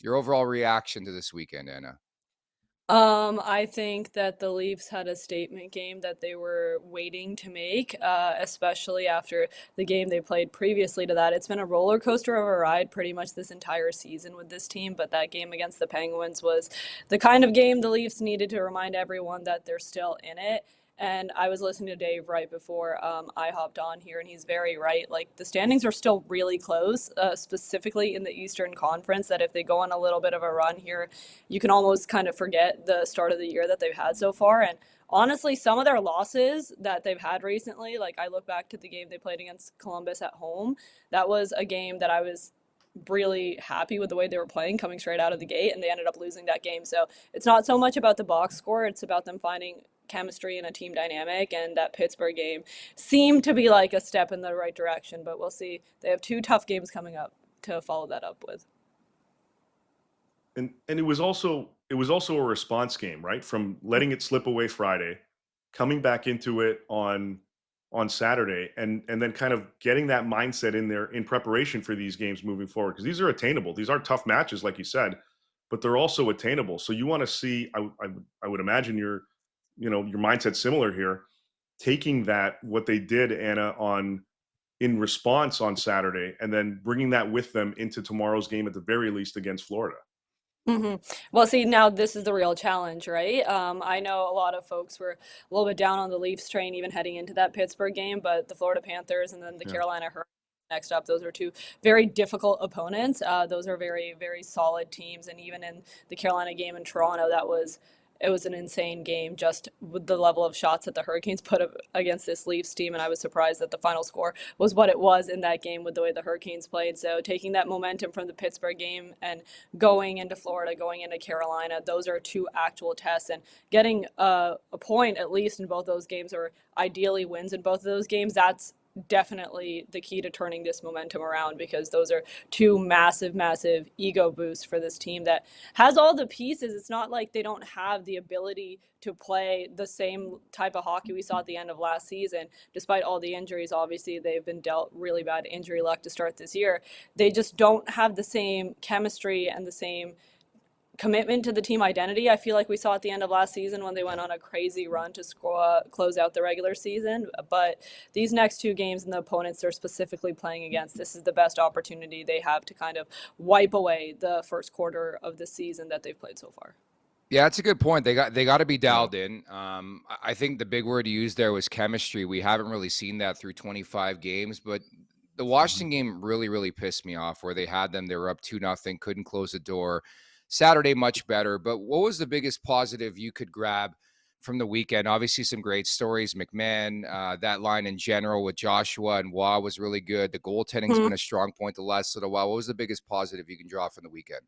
Your overall reaction to this weekend, Anna? I think that the Leafs had a statement game that they were waiting to make, especially after the game they played previously to that. It's been a roller coaster of a ride pretty much this entire season with this team, but that game against the Penguins was the kind of game the Leafs needed to remind everyone that they're still in it. And I was listening to Dave right before I hopped on here, and he's very right. Like, the standings are still really close, specifically in the Eastern Conference, that if they go on a little bit of a run here, you can almost kind of forget the start of the year that they've had so far. And honestly, some of their losses that they've had recently, like I look back to the game they played against Columbus at home, that was a game that I was really happy with the way they were playing coming straight out of the gate, and they ended up losing that game. So it's not so much about the box score, it's about them finding chemistry and a team dynamic, and that Pittsburgh game seemed to be like a step in the right direction, but we'll see. They have two tough games coming up to follow that up with. And it was also a response game, right? From letting it slip away Friday, coming back into it on Saturday, and then kind of getting that mindset in there in preparation for these games moving forward, because these are attainable. These are tough matches, like you said, but they're also attainable. So you want to see. I would imagine your mindset's similar here, taking that what they did, Anna, on in response on Saturday, and then bringing that with them into tomorrow's game at the very least against Florida. hmm Well, see, now this is the real challenge, right? I know a lot of folks were a little bit down on the Leafs train even heading into that Pittsburgh game, but the Florida Panthers and then the Yeah. Carolina Hurricanes next up, those are two very difficult opponents. Those are very, very solid teams, and even in the Carolina game in Toronto, it was an insane game just with the level of shots that the Hurricanes put up against this Leafs team. And I was surprised that the final score was what it was in that game with the way the Hurricanes played. So taking that momentum from the Pittsburgh game and going into Florida, going into Carolina, those are two actual tests. And getting a point at least in both those games, or ideally wins in both of those games, that's definitely the key to turning this momentum around, because those are two massive, massive ego boosts for this team that has all the pieces. It's not like they don't have the ability to play the same type of hockey we saw at the end of last season. Despite all the injuries, obviously, they've been dealt really bad injury luck to start this year. They just don't have the same chemistry and the same commitment to the team identity I feel like we saw at the end of last season when they went on a crazy run to close out the regular season. But these next two games and the opponents they're specifically playing against, this is the best opportunity they have to kind of wipe away the first quarter of the season that they've played so far. Yeah, that's a good point. They got to be Yeah. dialed in. I think the big word to use there was chemistry. We haven't really seen that through 25 games, but the Mhm. Washington game really pissed me off, where they had them. They were up 2-0, couldn't close the door. Saturday much better. But what was the biggest positive you could grab from the weekend? Obviously, some great stories. McMahon, that line in general with Joshua and Waugh was really good. The goaltending's been a strong point the last little while. What was the biggest positive you can draw from the weekend?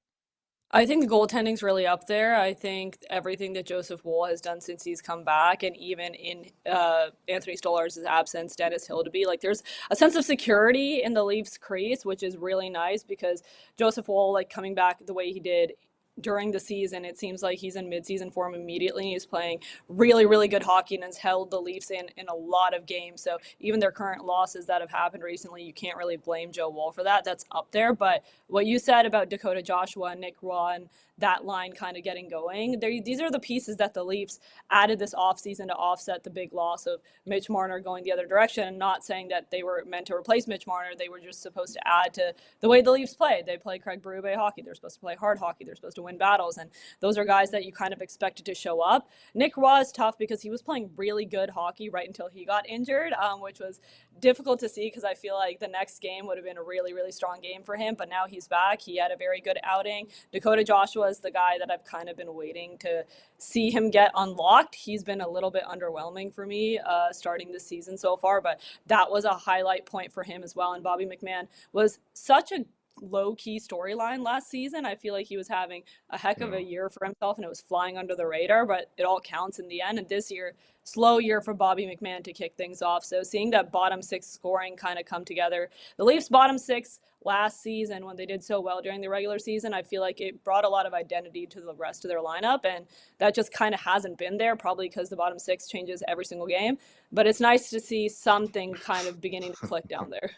I think the goaltending's really up there. I think everything that Joseph Woll has done since he's come back, and even in Anthony Stolarz' absence, Dennis Hildeby, like there's a sense of security in the Leafs crease, which is really nice, because Joseph Woll, like coming back the way he did during the season, it seems like he's in midseason form immediately. He's playing really, really good hockey and has held the Leafs in a lot of games. So even their current losses that have happened recently, you can't really blame Joe Woll for that. That's up there. But what you said about Dakota Joshua, Nick Raw, and that line kind of getting going, these are the pieces that the Leafs added this offseason to offset the big loss of Mitch Marner going the other direction. And not saying that they were meant to replace Mitch Marner. They were just supposed to add to the way the Leafs play. They play Craig Berube hockey. They're supposed to play hard hockey. They're supposed to win battles. And those are guys that you kind of expected to show up. Nick Raw is tough because he was playing really good hockey right until he got injured, which was difficult to see, because I feel like the next game would have been a really, really strong game for him. But now he's back. He had a very good outing. Dakota Joshua is the guy that I've kind of been waiting to see him get unlocked. He's been a little bit underwhelming for me starting this season so far, but that was a highlight point for him as well. And Bobby McMahon was such a low-key storyline last season. I feel like he was having a heck of Yeah. a year for himself, and it was flying under the radar, but it all counts in the end. And this year, slow year for Bobby McMahon to kick things off. So seeing that bottom six scoring kind of come together, the Leafs bottom six last season when they did so well during the regular season, I feel like it brought a lot of identity to the rest of their lineup, and that just kind of hasn't been there, probably because the bottom six changes every single game. But it's nice to see something kind of beginning to click down there.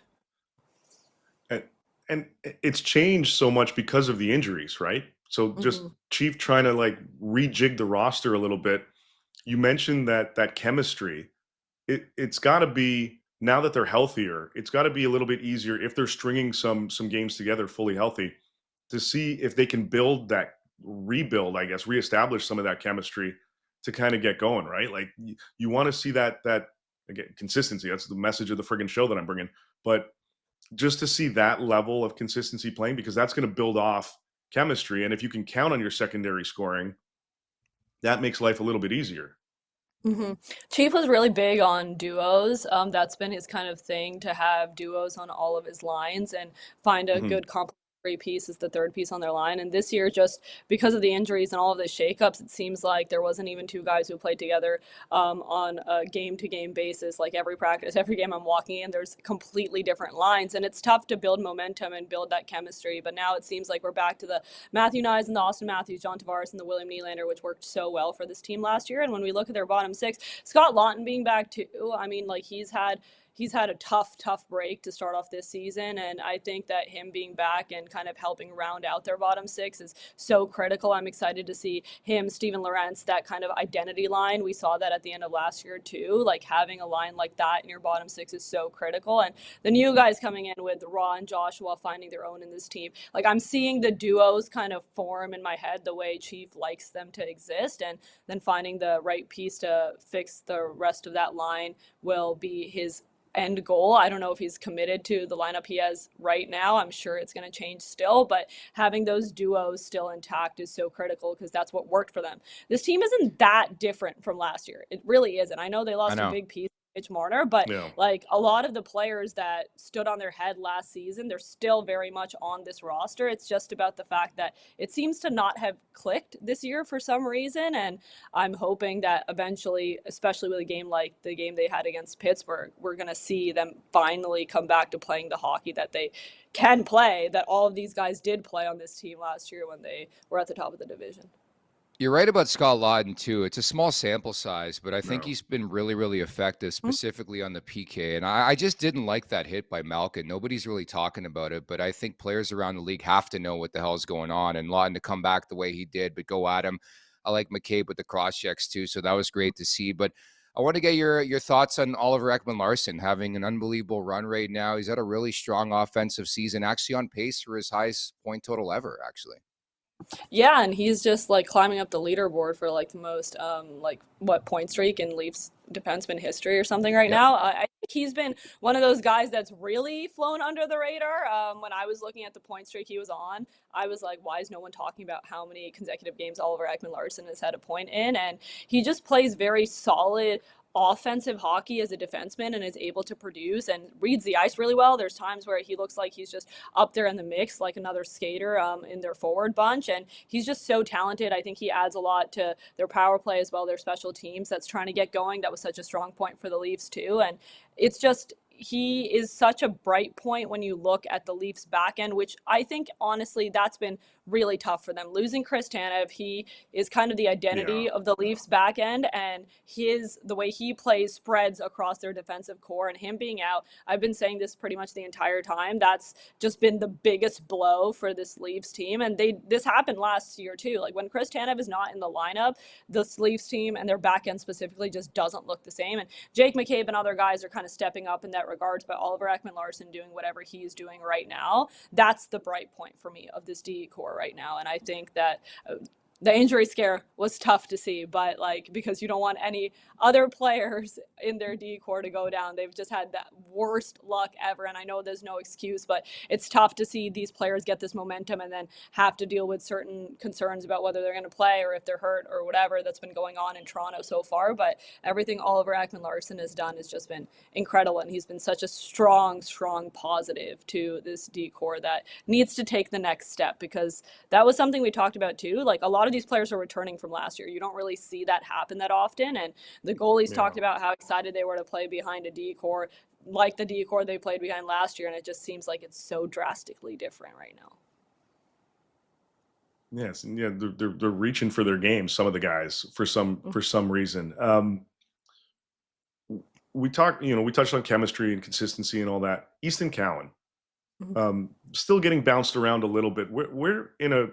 And and it's changed so much because of the injuries, right? So just Hmm. Chief trying to like rejig the roster a little bit. You mentioned that chemistry. It's got to be, now that they're healthier, it's got to be a little bit easier if they're stringing some games together fully healthy, to see if they can rebuild, I guess, reestablish some of that chemistry to kind of get going, right? Like you want to see that again, consistency. That's the message of the friggin' show that I'm bringing. But just to see that level of consistency playing, because that's going to build off chemistry. And if you can count on your secondary scoring, that makes life a little bit easier. Hmm. Chief was really big on duos. That's been his kind of thing, to have duos on all of his lines and find a Hmm. good complementary piece as the third piece on their line. And this year, just because of the injuries and all of the shakeups, it seems like there wasn't even two guys who played together on a game-to-game basis. Like every practice, every game I'm walking in, there's completely different lines, and it's tough to build momentum and build that chemistry. But now it seems like we're back to the Matthew Nyes and the Austin Matthews, John Tavares and the William Nylander, which worked so well for this team last year. And when we look at their bottom six, Scott Laughton being back too, I mean, like he's had a tough break to start off this season, and I think that him being back and kind of helping round out their bottom six is so critical. I'm excited to see him, Steven Lorentz, that kind of identity line. We saw that at the end of last year too. Like having a line like that in your bottom six is so critical. And the new guys coming in with Raw and Joshua finding their own in this team. Like I'm seeing the duos kind of form in my head the way Chief likes them to exist, and then finding the right piece to fix the rest of that line will be his end goal. I don't know if he's committed to the lineup he has right now. I'm sure it's going to change still, but having those duos still intact is so critical because that's what worked for them. This team isn't that different from last year. It really isn't. I know they I lost a know. big piece, Mitch Marner, but Yeah. like a lot of the players that stood on their head last season, they're still very much on this roster. It's just about the fact that it seems to not have clicked this year for some reason, and I'm hoping that eventually, especially with a game like the game they had against Pittsburgh, we're going to see them finally come back to playing the hockey that they can play, that all of these guys did play on this team last year when they were at the top of the division. You're right about Scott Laughton too. It's a small sample size, but I think No. he's been really effective, specifically on the PK. And I just didn't like that hit by Malkin. Nobody's really talking about it, but I think players around the league have to know what the hell's going on. And Laughton to come back the way he did, but go at him. I like McCabe with the cross checks too, so that was great to see. But I want to get your thoughts on Oliver Ekman-Larsson having an unbelievable run right now. He's had a really strong offensive season, actually on pace for his highest point total ever, actually. Yeah, and he's just like climbing up the leaderboard for like the most like what point streak in Leafs defenseman history or something right Yep. now. I think he's been one of those guys that's really flown under the radar. When I was looking at the point streak he was on, I was like, why is no one talking about how many consecutive games Oliver Ekman-Larsson has had a point in? And he just plays very solid offensive hockey as a defenseman and is able to produce and reads the ice really well. There's times where he looks like he's just up there in the mix, like another skater in their forward bunch. And he's just so talented. I think he adds a lot to their power play as well, their special teams that's trying to get going. That was such a strong point for the Leafs too. And it's just, he is such a bright point when you look at the Leafs back end, which I think honestly that's been really tough for them. Losing Chris Tanev, he is kind of the Yeah. identity of the Leafs back end, and the way he plays spreads across their defensive core, and him being out, I've been saying this pretty much the entire time, that's just been the biggest blow for this Leafs team. And this happened last year too. Like when Chris Tanev is not in the lineup, this Leafs team and their back end specifically just doesn't look the same. And Jake McCabe and other guys are kind of stepping up in that regards, but Oliver Ekman-Larsson doing whatever he's doing right now, that's the bright point for me of this D core right now. And I think that the injury scare was tough to see, but like because you don't want any other players in their D core to go down. They've just had that worst luck ever, and I know there's no excuse, but it's tough to see these players get this momentum and then have to deal with certain concerns about whether they're going to play or if they're hurt or whatever that's been going on in Toronto so far. But everything Oliver Ekman-Larsson has done has just been incredible, and he's been such a strong positive to this D core that needs to take the next step, because that was something we talked about too. Like a lot of these players are returning from last year. You don't really see that happen that often. And the goalies Yeah. talked about how excited they were to play behind a D core like the D core they played behind last year. And it just seems like it's so drastically different right now. Yes, and yeah, they're reaching for their games. Some of the guys, for some reason. We talked, we touched on chemistry and consistency and all that. Easton Cowan, Still getting bounced around a little bit. Where in a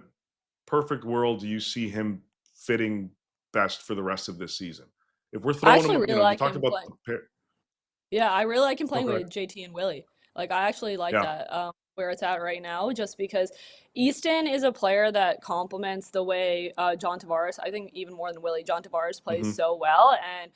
perfect world do you see him fitting best for the rest of this season? If we're I throwing actually him, really you like talked him about playing. Yeah, I really like him playing with JT and Willie. Like, I actually like Yeah. that, where it's at right now, just because Easton is a player that complements the way John Tavares, I think even more than Willie, John Tavares plays Mm-hmm. so well. And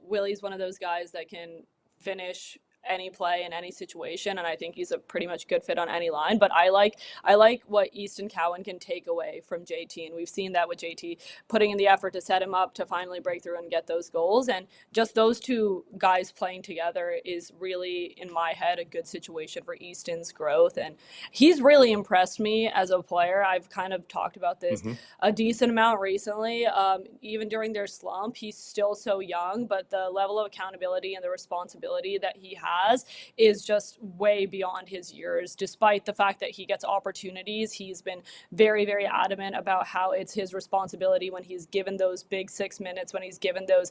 Willie's one of those guys that can finish any play in any situation, and I think he's a pretty much good fit on any line. But I like what Easton Cowan can take away from JT, and we've seen that with JT putting in the effort to set him up to finally break through and get those goals. And just those two guys playing together is really, in my head, a good situation for Easton's growth. And he's really impressed me as a player. I've kind of talked about this Mm-hmm. a decent amount recently. Even during their slump, he's still so young, but the level of accountability and the responsibility that he has is just way beyond his years. Despite the fact that he gets opportunities, he's been very, very adamant about how it's his responsibility when he's given those big 6 minutes, when he's given those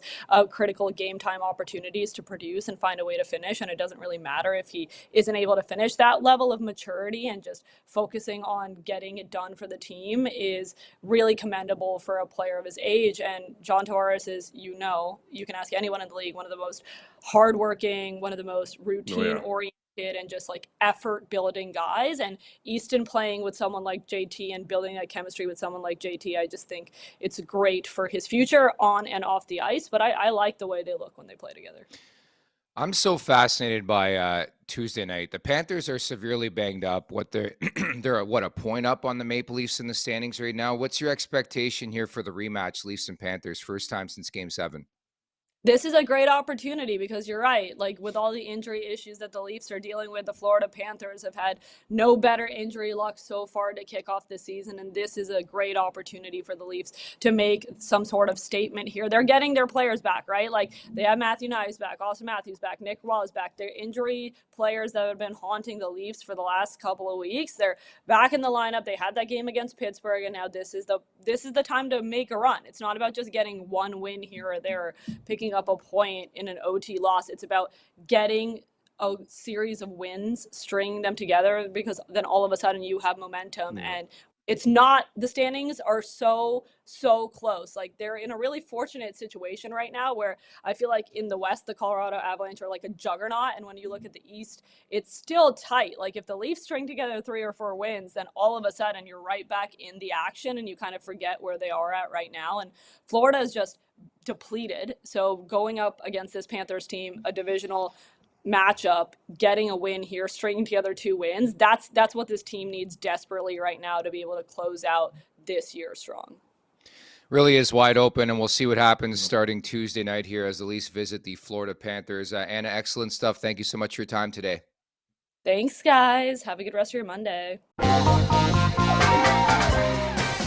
critical game time opportunities to produce and find a way to finish. And it doesn't really matter if he isn't able to finish. That level of maturity and just focusing on getting it done for the team is really commendable for a player of his age. And John Tavares is, you can ask anyone in the league, one of the most hardworking, one of the most routine oriented and just like effort building guys. And Easton playing with someone like JT and building that chemistry with someone like JT, I just think it's great for his future on and off the ice. But I like the way they look when they play together. I'm so fascinated by Tuesday night. The Panthers are severely banged up. They're a point up on the Maple Leafs in the standings right now. What's your expectation here for the rematch, Leafs and Panthers, first time since Game 7? This is a great opportunity because you're right. Like, with all the injury issues that the Leafs are dealing with, the Florida Panthers have had no better injury luck so far to kick off the season. And this is a great opportunity for the Leafs to make some sort of statement here. They're getting their players back, right? Like, they have Matthew Knies back, Austin Matthews back, Nick Wallace back. They're injury players that have been haunting the Leafs for the last couple of weeks. They're back in the lineup. They had that game against Pittsburgh, and now this is the time to make a run. It's not about just getting one win here or there, or picking up a point in an OT loss. It's about getting a series of wins, stringing them together, because then all of a sudden you have momentum. And it's not, the standings are so close. Like, they're in a really fortunate situation right now where I feel like in the West, the Colorado Avalanche are like a juggernaut. And when you look at the East, it's still tight. Like, if the Leafs string together 3 or 4 wins, then all of a sudden you're right back in the action and you kind of forget where they are at right now. And Florida is just depleted. So going up against this Panthers team, a divisional matchup, getting a win here, stringing together 2 wins, that's what this team needs desperately right now to be able to close out this year strong. Really is wide open, and we'll see what happens starting Tuesday night here as the Leafs visit the Florida Panthers. Anna, excellent stuff. Thank you so much for your time today. Thanks, guys. Have a good rest of your Monday.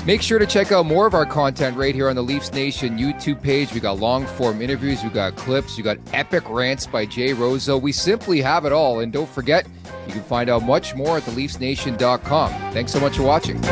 Make sure to check out more of our content right here on the Leafs Nation YouTube page. We got long-form interviews, we got clips, we got epic rants by Jay Roseau. We simply have it all. And don't forget, you can find out much more at theleafsnation.com. Thanks so much for watching.